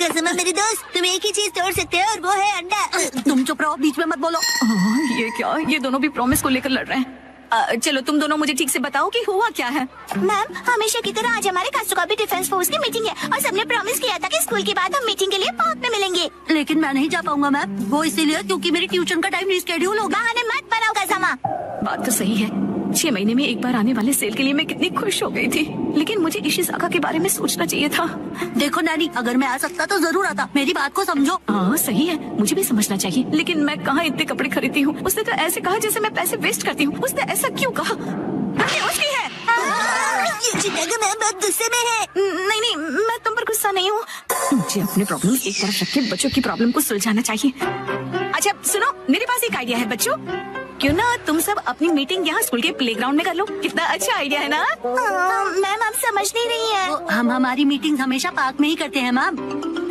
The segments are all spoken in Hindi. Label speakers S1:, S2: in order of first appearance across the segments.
S1: कसम मेरी दोस्त, तुम एक ही चीज तोड़ सकते हो और वो है अंडा।
S2: तुम चुप रहो, बीच में मत बोलो।
S3: ये क्या, ये दोनों भी प्रॉमिस को लेकर लड़ रहे हैं। चलो तुम दोनों मुझे ठीक से बताओ कि हुआ क्या है।
S1: मैम, हमेशा की तरह आज हमारे कासुकाबी डिफेंस फोर्स की मीटिंग है और सबने प्रॉमिस किया था कि स्कूल के बाद हम मीटिंग के लिए पार्क में मिलेंगे।
S2: लेकिन मैं नहीं जा पाऊंगा मैम, वो इसीलिए क्योंकि मेरी ट्यूशन का टाइम रिस्केड्यूल होगा।
S1: बहाने मत बनाओ कसमा।
S3: बात तो सही है, 6 महीने में एक बार आने वाले सेल के लिए मैं कितनी खुश हो गई थी, लेकिन मुझे इशिज़ाका के बारे में सोचना चाहिए था।
S2: देखो नैनी, अगर मैं आ सकता तो जरूर आता, मेरी बात को समझो।
S3: हाँ सही है, मुझे भी समझना चाहिए, लेकिन मैं कहाँ इतने कपड़े खरीदती हूँ। उसने तो ऐसे कहा जैसे मैं पैसे वेस्ट करती हूँ। उसने ऐसा क्यों कहा? उसकी है।
S1: मैम बहुत गुस्से में है।
S3: नहीं नहीं, मैं तुम पर गुस्सा नहीं हूँ। मुझे अपने प्रॉब्लम एक तरफ रख के बच्चों की प्रॉब्लम को सुलझाना चाहिए। अच्छा सुनो, मेरे पास एक आइडिया है बच्चों, क्यों ना तुम सब अपनी मीटिंग यहाँ स्कूल के प्लेग्राउंड में कर लो। कितना अच्छा आइडिया है ना?
S1: मैम आप समझ नहीं रही है।
S2: हम हमारी मीटिंग हमेशा पार्क में ही करते हैं मैम।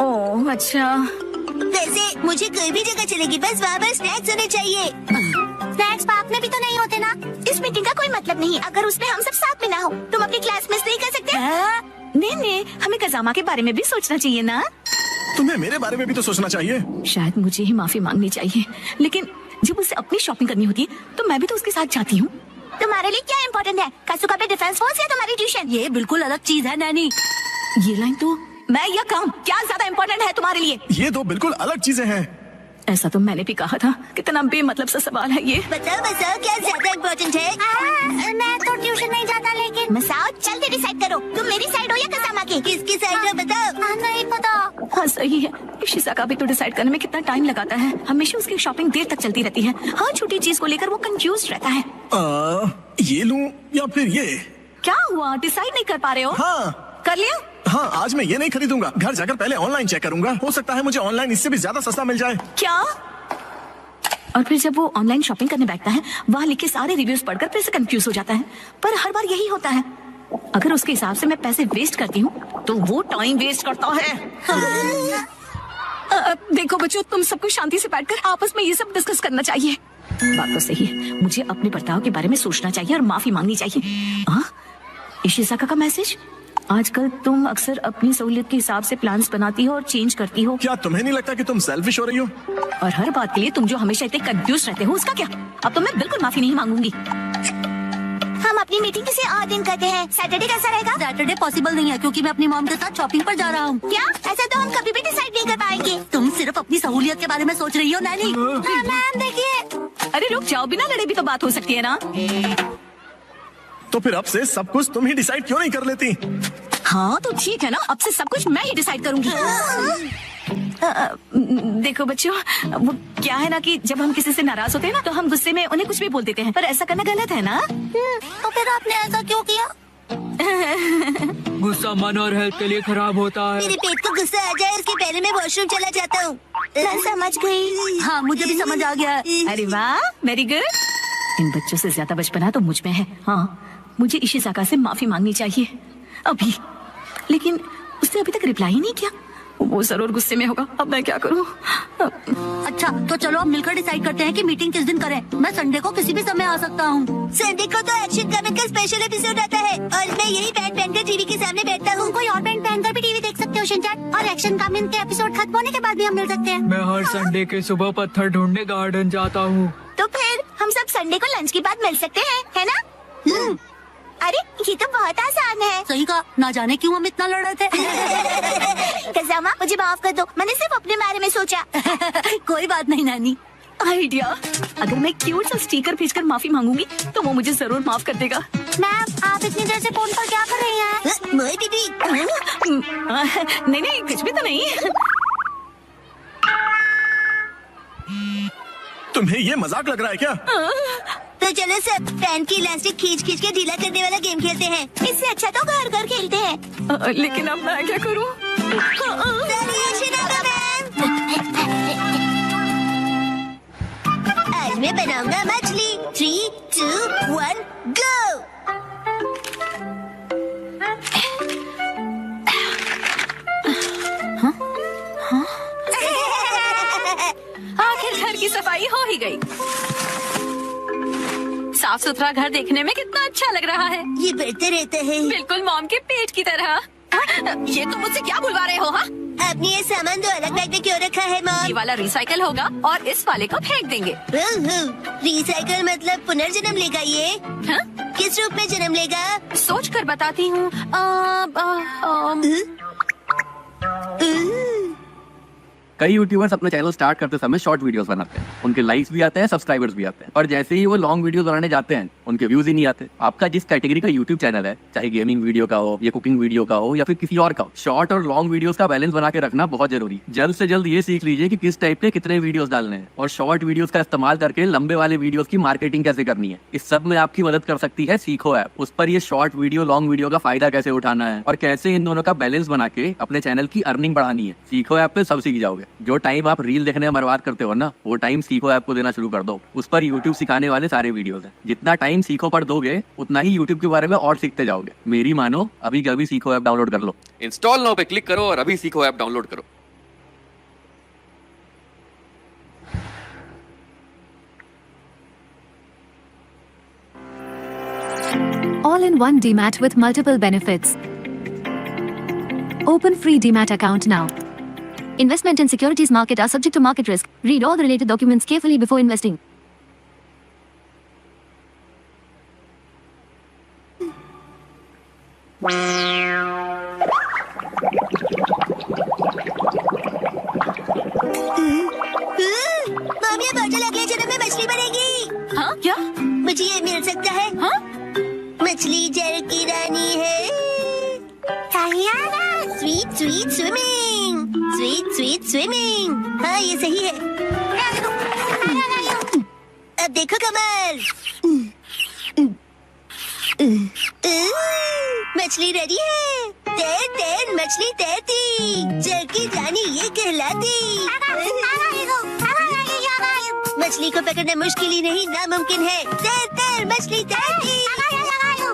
S3: ओह अच्छा।
S1: वैसे मुझे कोई भी जगह चलेगी, बस वहाँ पर स्नैक्स होने चाहिए। स्नैक्स पार्क में भी तो नहीं होते ना। इस मीटिंग का कोई मतलब नहीं अगर उसमें हम सब साथ में ना हो। तुम अपनी क्लास मिस नहीं कर सकते।
S3: नहीं नहीं, हमें कजामा के बारे में भी सोचना चाहिए ना।
S4: तुम्हें मेरे बारे में भी तो सोचना चाहिए।
S3: शायद मुझे ही माफी मांगनी चाहिए, लेकिन जब उसे अपनी शॉपिंग करनी होती है तो मैं भी तो उसके साथ जाती हूँ।
S1: तुम्हारे लिए क्या इम्पोर्टेंट है, कासुकाबे डिफेंस फोर्स या तुम्हारी ट्यूशन?
S2: ये बिल्कुल अलग चीज है नैनी।
S3: ये लाइन तो मैं या काम क्या ज्यादा इम्पोर्टेंट है तुम्हारे लिए?
S4: ये दो बिल्कुल अलग चीजें हैं।
S3: ऐसा तो मैंने भी कहा था। कितना बेमतलब सा सवाल है ये।
S1: बताओ क्या ज्यादा इम्पोर्टेंट है? मैं तो ट्यूशन नहीं जाता, लेकिन मसाओ जल्दी डिसाइड करो, तुम मेरी साइड हो या कसामा की? किसकी साइड हो बताओ। नहीं पता।
S3: हाँ सही है, इशिज़ाका भी तो डिसाइड करने में कितना टाइम लगाता है। हमेशा उसकी शॉपिंग देर तक चलती रहती है। हर छोटी चीज को लेकर वो कंफ्यूज रहता है।
S4: ये लूं या फिर ये?
S3: क्या हुआ, डिसाइड नहीं कर पा रहे हो?
S4: हाँ
S3: कर लिया?
S4: हाँ, आज मैं ये नहीं खरीदूंगा। घर जाकर पहले ऑनलाइन चेक करूंगा, हो सकता है मुझे ऑनलाइन इससे भी ज्यादा सस्ता मिल जाए।
S3: क्या? और फिर जब वो ऑनलाइन शॉपिंग करने बैठता है, वहाँ लिखे सारे रिव्यूज पढ़कर फिर से कंफ्यूज हो जाता है। पर हर बार यही होता है, अगर उसके हिसाब से मैं पैसे वेस्ट करती हूँ तो वो टाइम वेस्ट करता है। देखो बच्चों, तुम सबको शांति से बैठकर आपस में ये सब डिस्कस करना चाहिए। बात तो सही है, मुझे अपने बर्ताव के बारे में सोचना चाहिए और माफी मांगनी चाहिए। इशिज़ाका का मैसेज। आजकल तुम अक्सर अपनी सहूलियत के हिसाब से प्लान्स बनाती हो और चेंज करती हो।
S4: क्या तुम्हें नहीं लगता कि तुम सेल्फिश हो रही हो?
S3: और हर बात के लिए तुम जो हमेशा इतने कंफ्यूज रहते हो, उसका क्या? अब तो मैं बिल्कुल माफी नहीं मांगूंगी।
S1: हम अपनी मीटिंग किसी और दिन करते हैं। सैटरडे कैसा रहेगा?
S2: सैटरडे पॉसिबल नहीं है क्योंकि मैं अपनी मॉम के साथ शॉपिंग पर जा रहा हूँ।
S1: क्या? ऐसा तो हम कभी भी डिसाइड नहीं कर पाएंगे।
S2: तुम सिर्फ अपनी सहूलियत के बारे में सोच रही हो नैनी।
S1: मैम देखिए।
S3: अरे रुक जाओ, बिना लड़े भी तो बात हो सकती है ना।
S4: तो फिर अब से सब कुछ तुम ही डिसाइड क्यों नहीं कर लेती?
S3: हाँ तो ठीक है ना, अब से सब कुछ मैं ही डिसाइड करूंगी। देखो बच्चों, वो क्या है ना कि जब हम किसी से नाराज होते हैं ना तो हम गुस्से में उन्हें कुछ भी बोल देते हैं, पर ऐसा करना गलत है ना।
S1: तो फिर आपने ऐसा क्यों किया?
S5: गुस्सा मन और हेल्थ के लिए खराब होता है।
S1: मेरे पेट को गुस्सा आ जाए उसके पहले मैं वॉशरूम चला जाता हूँ। मैं समझ गई।
S2: हाँ मुझे भी समझ आ गया है।
S3: अरे वाह, वेरी गुड। इन बच्चों से ज्यादा बचपना तो मुझ में है। हाँ, मुझे इशिज़ाका से माफी मांगनी चाहिए अभी, लेकिन उसने अभी तक रिप्लाई ही नहीं किया। वो जरूर गुस्से में होगा। अब मैं क्या करूं?
S2: अच्छा तो चलो अब मिलकर डिसाइड करते हैं कि मीटिंग किस दिन करें। मैं संडे को किसी भी समय आ सकता हूँ।
S1: संडे को तो एक्शन कमिक का स्पेशल एपिसोड आता है और मैं यही पैंट पहनकर टीवी के सामने बैठता हूँ। कोई और पैंट पहनकर भी टीवी देख सकते हो शिनचैन, और एक्शन कमिक के एपिसोड खत्म होने के बाद भी हम मिल सकते हैं।
S5: मैं हर संडे के सुबह पत्थर ढूंढने गार्डन जाता हूँ।
S1: तो फिर हम सब संडे को लंच के बाद मिल सकते हैं, है ना? अरे ये तो बहुत आसान है।
S2: सही कहा, ना जाने क्यों हम इतना लड़ रहे थे।
S1: कज़ामा मुझे माफ कर दो, मैंने सिर्फ अपने बारे में सोचा।
S2: कोई बात नहीं नानी।
S3: आइडिया, अगर मैं क्यूट सा स्टिकर भेजकर माफी मांगूंगी तो वो मुझे जरूर माफ कर देगा।
S1: मैम आप इतनी देर से फोन पर क्या कर रही हैं? मोई दीदी।
S3: नहीं नहीं, कुछ भी तो नहीं।
S4: तुम्हें ये मजाक लग रहा है क्या?
S1: तो चलो सब पैंट की इलास्टिक खींच खींच के ढीला करने वाला गेम खेलते हैं। इससे अच्छा तो घर घर खेलते हैं।
S3: लेकिन अब मैं क्या करूं?
S1: आज मैं बनाऊंगा मछली। 3, 2, 1 गो।
S3: आखिर घर की सफाई हो ही गई। साफ सुथरा घर देखने में कितना अच्छा लग रहा है।
S1: ये बढ़ते रहते हैं।
S3: बिल्कुल मॉम के पेट की तरह। ये तुम मुझसे क्या बुलवा रहे हो? हाँ,
S1: आपने ये सामान दो अलग बैग में क्यों रखा है
S3: ये
S1: मॉम?
S3: वाला रिसाइकल होगा और इस वाले को फेंक देंगे।
S1: रिसाइकल मतलब पुनर्जन्म लेगा ये?
S3: हाँ?
S1: किस रूप में जन्म लेगा?
S3: सोच कर बताती हूँ।
S6: कई यूट्यूबर्स अपने चैनल स्टार्ट करते समय शॉर्ट वीडियोस बनाते हैं, उनके लाइक्स भी आते हैं, सब्सक्राइबर्स भी आते हैं, और जैसे ही वो लॉन्ग वीडियोस बनाने जाते हैं उनके व्यूज ही नहीं आते। आपका जिस कैटेगरी का यूट्यूब चैनल है, चाहे गेमिंग वीडियो का हो या कुकिंग वीडियो का हो या फिर किसी और का हो, शॉर्ट और लॉन्ग वीडियोस का बैलेंस बना के रखना बहुत जरूरी है। जल्द से जल्द ये सीख लीजिए कि किस टाइप के कितने वीडियोस डालने हैं और शॉर्ट वीडियोस का इस्तेमाल करके लंबे वाले वीडियोस की मार्केटिंग कैसे करनी है। इस सब में आपकी मदद कर सकती है सीखो ऐप। उस पर ये शॉर्ट वीडियो लॉन्ग वीडियो का फायदा कैसे उठाना है और कैसे इन दोनों का बैलेंस बना के अपने चैनल की अर्निंग बढ़ानी है। सीखो ऐप पे सब सीख जाओगे। जो टाइम आप रील देखने में बर्बाद करते हो ना, वो टाइम सीखो ऐप को देना शुरू कर दो। उस पर यूट्यूब सिखाने वाले सारे वीडियोस हैं। जितना टाइम सीखो पर दोगे उतना ही यूट्यूब के बारे में और सीखते जाओगे। मेरी मानो, अभी के अभी सीखो ऐप डाउनलोड कर लो।
S7: इंस्टॉल नाउ पे क्लिक करो और अभी सीखो ऐप डाउनलोड करो।
S8: All in one DMAT with multiple benefits. Open free DMAT account now. Investment in securities market are subject to market risk. Read all the related documents carefully before investing.
S1: Mom, ये बॉटल अगले जन्म में मछली बनेगी।
S3: हाँ क्या?
S1: मुझे ये मिल सकता है?
S3: हाँ?
S1: मछली जल की रानी है। Sweet sweet swimming, sweet sweet swimming. हाँ, ये सही है। अब देखो कमल, मछली रेडी है। तैर तैर मछली तैरती, जल की रानी ये कहलाती। मछली को पकड़ना मुश्किल ही नहीं, नामुमकिन है। तैर तैर मछली तैरती,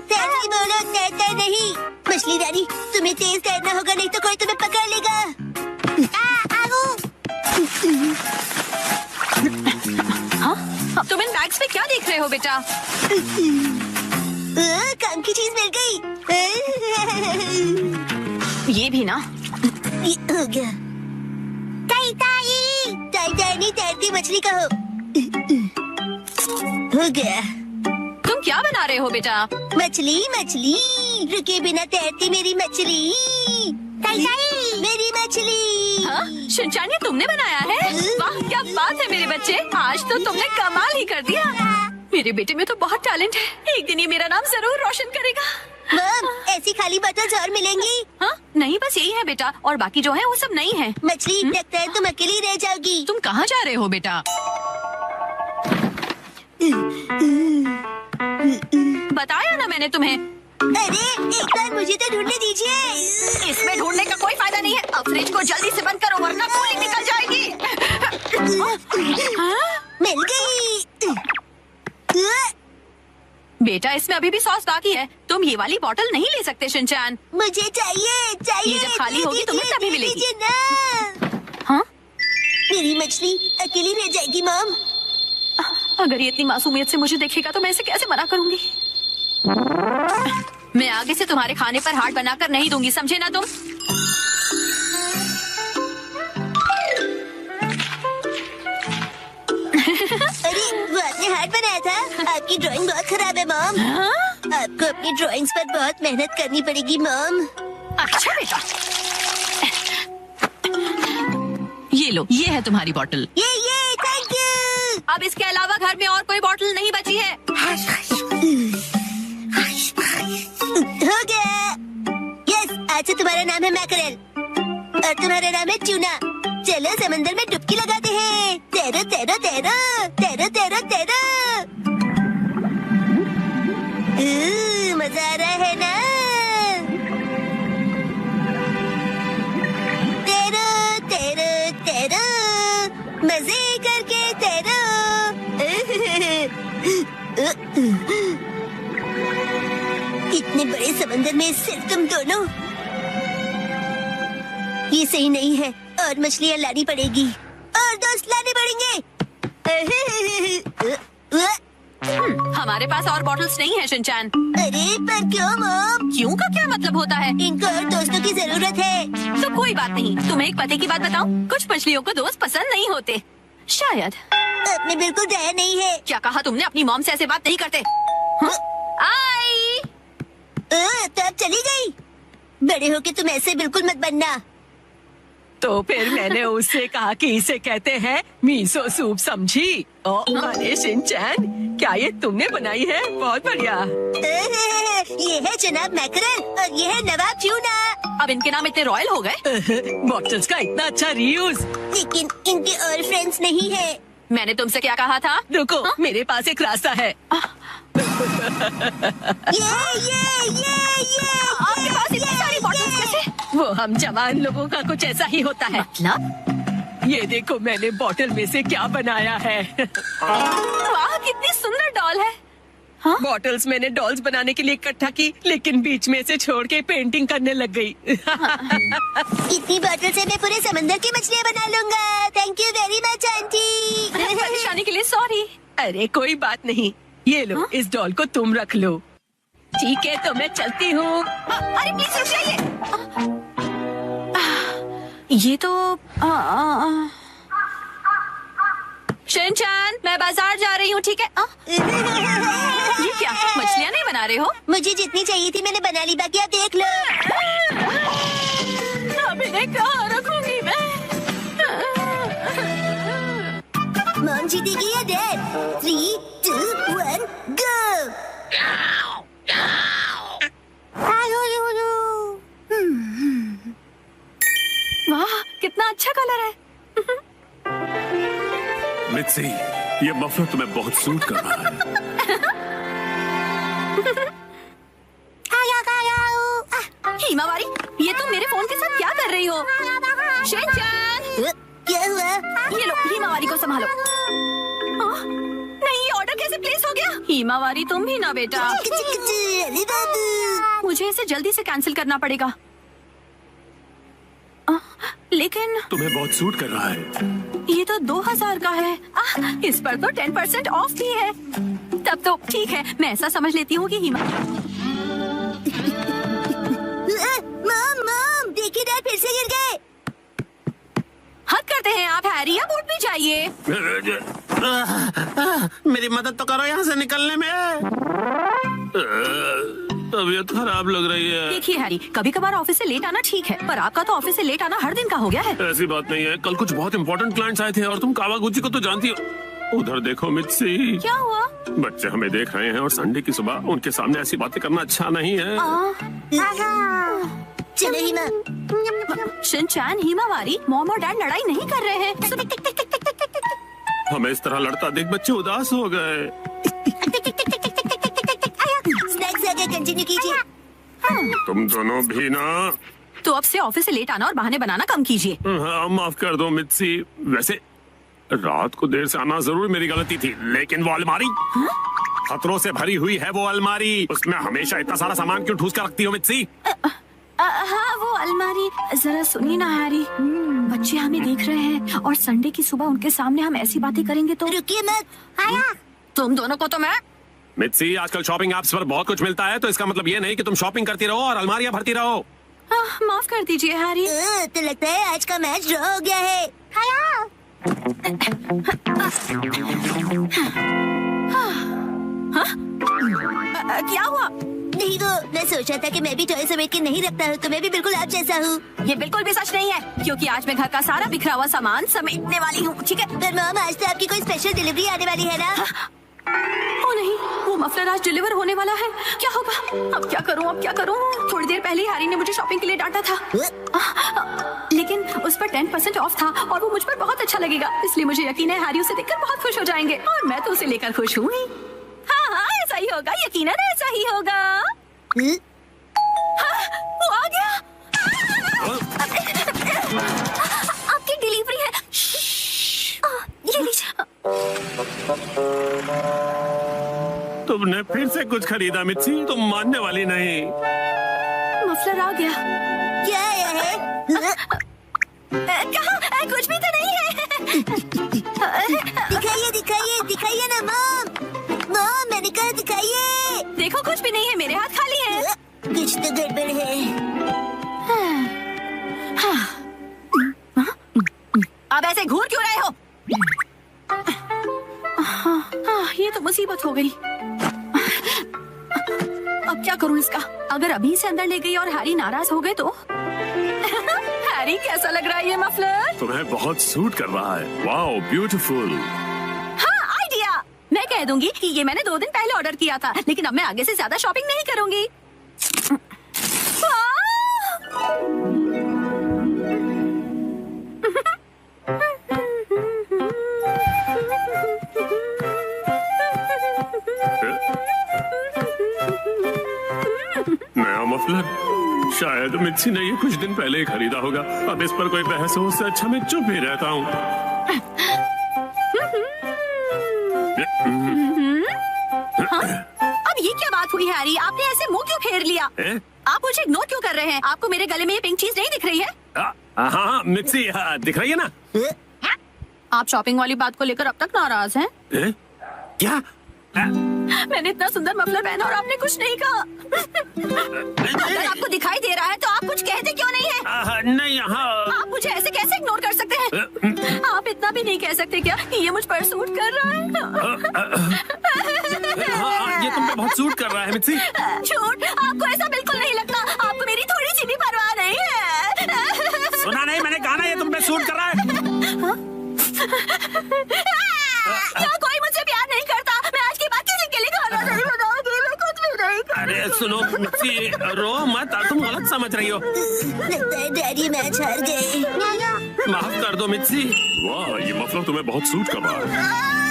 S1: तैरती बोलो, तैर तैर नहीं। मछली रानी, तुम्हें तेज तैरना होगा, नहीं तो कोई तुम्हें पकड़ लेगा।
S3: हाँ? अब तुम इन बैग्स में क्या देख रहे हो बेटा?
S1: काम की चीज मिल गई।
S3: ये भी ना।
S1: ये हो गया। ताई ताई, ताई ताई नहीं, तैरती मछली कहो। हो गया।
S3: तुम क्या बना रहे हो बेटा?
S1: मछली मछली, रुके बिना तैरती मेरी मछली। ताई ताई, मेरी मछली।
S3: हाँ? शिनचान, ये तुमने बनाया है? वाह, क्या बात है मेरे बच्चे, आज तो तुमने कमाल ही कर दिया। मेरे बेटे में तो बहुत टैलेंट है, एक दिन ये मेरा नाम जरूर रोशन करेगा।
S1: मॉम, ऐसी खाली बोतल्स और मिलेंगी?
S3: हाँ? नहीं, बस यही है बेटा, और बाकी जो है वो सब नहीं है।
S1: मछली, लगता है तुम अकेली रह जाओगी।
S3: तुम कहाँ जा रहे हो बेटा? बताया ना मैंने तुम्हें।
S1: अरे, एक बार मुझे तो ढूंढने दीजिए।
S3: इसमें ढूंढने का कोई फायदा नहीं है। अब फ्रिज को जल्दी से बंद करो वरना कूलिंग निकल जाएगी।
S1: मिल गई।
S3: बेटा, इसमें अभी भी सॉस बाकी है, तुम ये वाली बोतल नहीं ले सकते शिनचान।
S1: मुझे चाहिए चाहिए।
S3: ये जब खाली होगी तुम्हें तभी मिलेगी।
S1: दीजिए ना।
S3: हाँ?
S1: मेरी मछली अकेली रह जाएगी मॉम।
S3: अगर ये इतनी मासूमियत से मुझे देखेगा तो मैं इसे कैसे मना करूंगी? मैं आगे से तुम्हारे खाने पर हाथ बनाकर नहीं दूंगी, समझे ना तुम?
S1: अरे, वो आपने हार्ट बनाया था? आपकी ड्राइंग बहुत खराब है मॉम। आपको अपनी ड्राइंग्स पर बहुत मेहनत करनी पड़ेगी मॉम।
S3: अच्छा बेटा, ये लो, ये है तुम्हारी बोतल।
S1: ये थैंक यू।
S3: अब इसके अलावा घर में और कोई बोतल नहीं बची है।
S1: हो गया। यस, आज से तुम्हारा नाम है मैकरेल और तुम्हारा नाम है ट्यूना। चलो समंदर में डुबकी लगाते हैं। तैरो तैरो तैरो तैरो तैरो तैरो। मजा आ रहा है ना? तैरो तैरो तैरो, मजे करके तैरो। इतने बड़े समंदर में सिर्फ तुम दोनों। ये सही नहीं है, और मछलियाँ लानी पड़ेगी और दोस्त लाने पड़ेंगे।
S3: हमारे पास और बॉटल्स नहीं है शिनचैन।
S1: अरे पर क्यों मॉम?
S3: क्यों का क्या मतलब होता है?
S1: इनको और दोस्तों की जरूरत है।
S3: तो कोई बात नहीं। तुम्हें एक पते की बात बताऊं? कुछ मछलियों को दोस्त पसंद नहीं होते। शायद।
S1: आपने बिल्कुल दया नहीं है।
S3: क्या कहा तुमने? अपनी मॉम से ऐसे बात नहीं करते। हाँ? आई।
S1: तो अब चली गई। बड़े होके तुम ऐसे बिल्कुल मत बनना।
S9: तो फिर मैंने उससे कहा कि इसे कहते हैं मीसो सूप, समझी? ओ अरे शिनचैन, क्या ये तुमने बनाई है? बहुत बढ़िया।
S1: ये है जनाब मैकरल और ये है नवाब ट्यूना।
S3: अब इनके नाम इतने रॉयल हो गए।
S9: बॉटल्स का इतना अच्छा रीयूज।
S1: लेकिन इनके और फ्रेंड्स नहीं है।
S3: मैंने तुमसे क्या कहा था?
S9: रुको, मेरे पास एक रास्ता है।
S3: आपके पास इतनी सारी बॉटल्स कैसे?
S9: वो हम जवान लोगों का कुछ ऐसा ही होता है।
S3: मतलब?
S9: ये देखो मैंने बॉटल में से क्या बनाया है।
S3: वाह, कितनी सुंदर डॉल है।
S9: बॉटल्स मैंने डॉल्स बनाने के लिए इकट्ठा की, लेकिन बीच में से छोड़ के पेंटिंग करने लग गई।
S1: इतनी बॉटल से मैं पूरे समंदर की मछलियाँ बना लूंगा। Thank you very much aunty.
S3: परेशानी के लिए सॉरी।
S9: अरे कोई बात नहीं, ये लो इस डॉल को तुम रख लो। ठीक है तो मैं चलती हूँ।
S3: अरे प्लीज रुक जाइए। ये तो शिनचैन, मैं बाजार जा रही हूँ, ठीक है? ये क्या मछलियाँ नहीं बना रहे हो?
S1: मुझे जितनी चाहिए थी मैंने बना ली, बाकी आप देख लो।
S3: अब इन्हें कहाँ रखूंगी मैं?
S1: मॉम जीतेगी या डैड? 3, 2, 1, गो।
S3: वाह, कितना अच्छा कलर है।
S10: मित्सी, ये मफलर तुम्हें बहुत सूट कर रहा है।
S3: हिमावारी, ये तुम मेरे फोन के साथ क्या कर रही हो? शिनचैन,
S1: क्या हुआ?
S3: ये लो, हिमावारी को संभालो। नहीं, ये ऑर्डर कैसे प्लेस हो गया? हिमावारी, तुम भी ना बेटा।
S1: अली बाबू।
S3: मुझे इसे जल्दी से कैंसिल करना पड़ेगा। लेकिन
S10: तुम्हें बहुत सूट कर रहा है।
S3: ये तो 2000 का है। इस पर तो 10% ऑफ भी है। तब तो ठीक है, मैं ऐसा समझ लेती हूँ कि
S1: मॉम, देखिए डैड फिर से गिर गए।
S3: हद करते हैं आप हैरी, अब उठ भी जाइए।
S10: मेरी मदद तो करो यहाँ से निकलने में। तबीयत खराब लग रही है।
S3: देखिए हैरी, कभी कभार ऑफिस से लेट आना ठीक है, पर आपका तो ऑफिस से लेट आना हर दिन का हो गया है।
S10: ऐसी बात नहीं है, कल कुछ बहुत इंपॉर्टेंट क्लाइंट्स आए थे और तुम कावागुची को तो जानती हो। उधर देखो मित्सी।
S3: क्या हुआ?
S10: बच्चे हमें देख रहे हैं और संडे की सुबह उनके सामने ऐसी बातें करना अच्छा नहीं है।
S1: चलो हिमा।
S3: शिनचैन, हिमावारी, मॉम और डैड लड़ाई नहीं कर रहे हैं।
S10: हमें इस तरह लड़ता देख बच्चे उदास हो गए।
S1: स्नैक्स आगे कंटिन्यू कीजिए।
S10: तुम दोनों भी ना।
S3: तो अब से ऑफिस से लेट आना और बहाने बनाना कम कीजिए।
S10: हाँ, माफ कर दो मित्सी। वैसे रात को देर से आना जरूर मेरी गलती थी, लेकिन वो अलमारी खतरों से भरी हुई है। वो अलमारी, उसमें हमेशा इतना सारा सामान क्यों ठूस कर रखती हो मित्सी?
S3: हाँ, वो अलमारी। जरा सुनिए ना हैरी, बच्चे हमें देख रहे हैं और संडे की सुबह उनके सामने हम ऐसी बातें करेंगे तो।
S1: रुकिए मत। आया।
S3: तुम दोनों को तो मैं।
S10: मित्सी, आजकल शॉपिंग ऐप्स पर बहुत कुछ मिलता है, तो इसका मतलब ये नहीं कि तुम शॉपिंग करती रहो और अलमारियां भरती रहो।
S3: माफ कर दीजिए हैरी।
S1: तो लगता है आज का मैच ड्रॉ हो गया है।
S3: क्या हुआ?
S1: नहीं, वो मैं सोचा था कि मैं भी टॉय समेट के नहीं रखता हूँ, तो मैं भी बिल्कुल आप जैसा हूँ।
S3: ये बिल्कुल भी सच नहीं है, क्योंकि आज मैं घर का सारा बिखरा हुआ सामान समेटने वाली हूँ, ठीक है?
S1: पर मॉम, आज तो आपकी कोई स्पेशल डिलीवरी आने वाली है ना?
S3: ओ नहीं, वो मफलर आज डिलीवर होने वाला है। क्या होगा? अब क्या करूँ, अब क्या करूँ? थोड़ी देर पहले हैरी ने मुझे शॉपिंग के लिए डांटा था, लेकिन उस पर 10% ऑफ था और वो मुझ पर बहुत अच्छा लगेगा, इसलिए मुझे यकीन है हैरी उसे देखकर बहुत खुश हो जाएंगे और मैं तो उसे लेकर खुश हूँ ही। हाँ, ऐसा ही होगा, यकीनन ऐसा ही होगा। वो आ गया। आपकी डिलीवरी है। ये लीजिए।
S10: तुमने फिर से कुछ खरीदा मित्सी, तुम मानने वाली नहीं।
S3: मफलर आ गया।
S1: क्या है?
S3: कहाँ? कुछ भी तो नहीं है।
S1: दिखाइए दिखाइए दिखाइए ना मॉम। मॉम, मैंने कहाँ दिखाइए।
S3: देखो कुछ भी नहीं है, मेरे हाथ खाली है।
S1: कुछ तो गड़बड़ है।
S3: अब ऐसे घूर क्यों रहे हो? ये तो मुसीबत हो गई। अब क्या करूं इसका? अगर अभी से अंदर ले गई और हैरी नाराज हो गए तो? हैरी कैसा लग रहा है ये मफलर?
S10: तुम्हें बहुत सूट कर रहा है। Wow beautiful.
S3: हाँ, आइडिया। मैं कह दूंगी कि ये मैंने 2 दिन पहले ऑर्डर किया था, लेकिन अब मैं आगे से ज्यादा शॉपिंग नहीं करूंगी।
S10: नया मफलर, शायद मित्सी ने ये कुछ दिन पहले ही खरीदा होगा। अब इस पर कोई बहस हो उससे अच्छा मैं चुप ही रहता हूँ।
S3: अब ये क्या बात हुई हैरी? आपने ऐसे मुंह क्यों फेर लिया? आप मुझे इग्नोर क्यों कर रहे हैं? आपको मेरे गले में ये पिंक चीज नहीं दिख रही है?
S10: हाँ मित्सी, दिख रही है ना?
S3: आप शॉपिंग वाली बात को लेकर अब तक नाराज हैं?
S10: क्या?
S3: मैंने इतना सुंदर मफलर पहना और आपने कुछ नहीं कहा। अगर आपको दिखाई दे रहा है तो आप कुछ कहते क्यों नहीं है?
S10: नहीं, हाँ।
S3: आप मुझे ऐसे कैसे इग्नोर कर सकते हैं? आप इतना भी नहीं कह सकते क्या कि ये मुझ पर सूट कर रहा है?
S10: हाँ, ये तुम पे बहुत सूट कर रहा है मित्सी।
S3: झूठ, आपको ऐसा बिल्कुल नहीं लगता। आपको मेरी थोड़ी सी भी परवाह नहीं है।
S10: सुना नहीं, मैंने कहा ना ये तुम पे सूट कर रहा है।
S3: क्या कोई मुझसे प्यार नहीं करता? मैं आज के बाद किसी के लिए खाना नहीं बनाऊंगी। मैं कुछ भी नहीं करूंगी।
S10: अरे सुनो मित्सी, रो मत, तुम गलत समझ रही हो।
S1: लगता है डैडी मैच हार गए।
S10: माफ कर दो मित्सी। वाह, ये मफलर तुम्हें बहुत सूट कर रहा है।